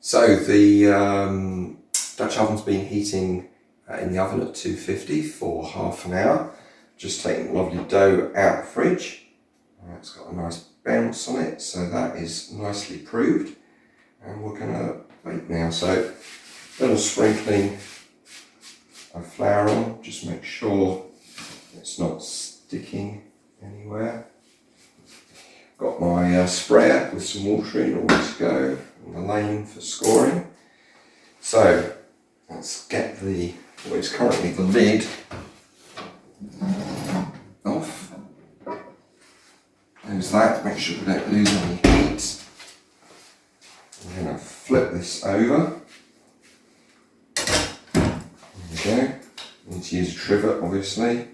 So the Dutch oven's been heating in the oven at 250 for half an hour. Just taking the lovely dough out of the fridge. It's got a nice bounce on it, so that is nicely proved. And we're going to bake now. So a little sprinkling of flour on, just make sure it's not sticking anywhere. Got my sprayer with some water in, all ready to go, and the lane for scoring. So let's get what is currently the lid off. There's that, make sure we don't lose any heat. I'm going to flip this over. There we go. Need to use a trivet, obviously.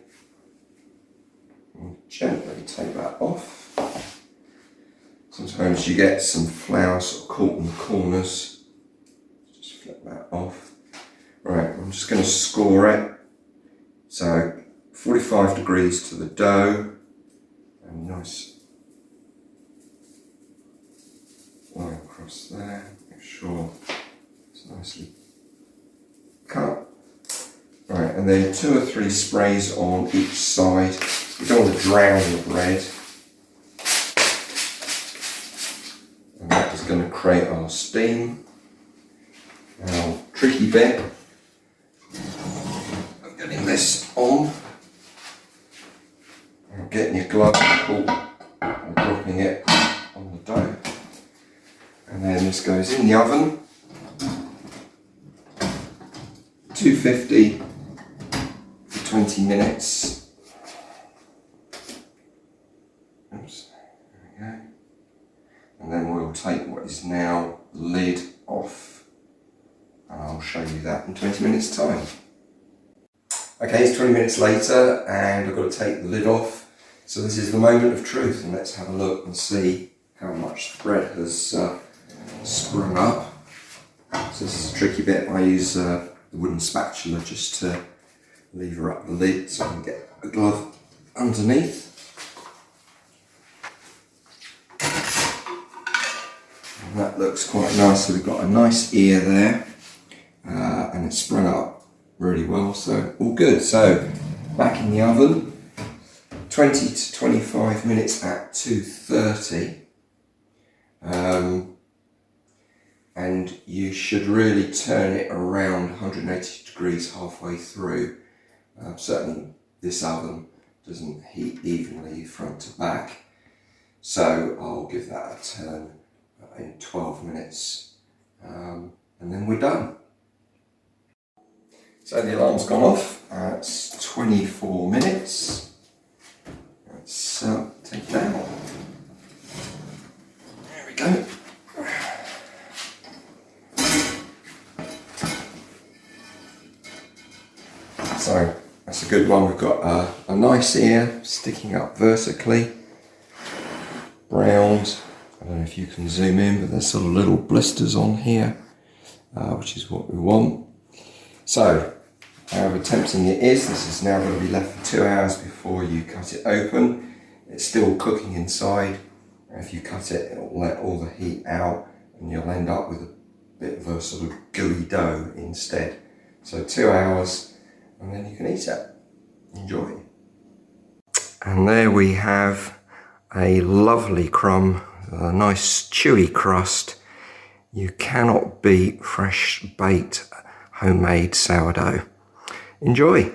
And gently take that off. Sometimes you get some flour sort of caught in the corners. Just flip that off. Right, I'm just going to score it. So 45 degrees to the dough. And nice line across there. Make sure it's nicely cut. Right, and then 2 or 3 sprays on each side. You don't want to drown the bread. And that is going to create our steam. Now, tricky bit of getting this on. And getting your glove and dropping it on the dough. And then this goes in the oven. 250 for 20 minutes. Oops, there we go. And then we'll take what is now the lid off. And I'll show you that in 20 minutes time. Okay, it's 20 minutes later and I've got to take the lid off. So this is the moment of truth, and let's have a look and see how much the bread has sprung up. So this is a tricky bit. I use the wooden spatula just to lever up the lid so I can get a glove underneath. And that looks quite nice. So we've got a nice ear there, and it's sprung up really well, so all good. So back in the oven, 20 to 25 minutes at 230. And you should really turn it around 180 degrees halfway through. Certainly this oven doesn't heat evenly front to back. So I'll give that a turn in 12 minutes and then we're done. So the alarm's gone off. It's 24 minutes. Let's take it out. There we go. So that's a good one. We've got a nice ear sticking up vertically, browned. I don't know if you can zoom in, but there's sort of little blisters on here, which is what we want. So, however tempting it is, this is now going to be left for 2 hours before you cut it open. It's still cooking inside. If you cut it, it'll let all the heat out and you'll end up with a bit of a sort of gooey dough instead. So 2 hours and then you can eat it. Enjoy. And there we have a lovely crumb, a nice chewy crust. You cannot beat fresh baked homemade sourdough. Enjoy.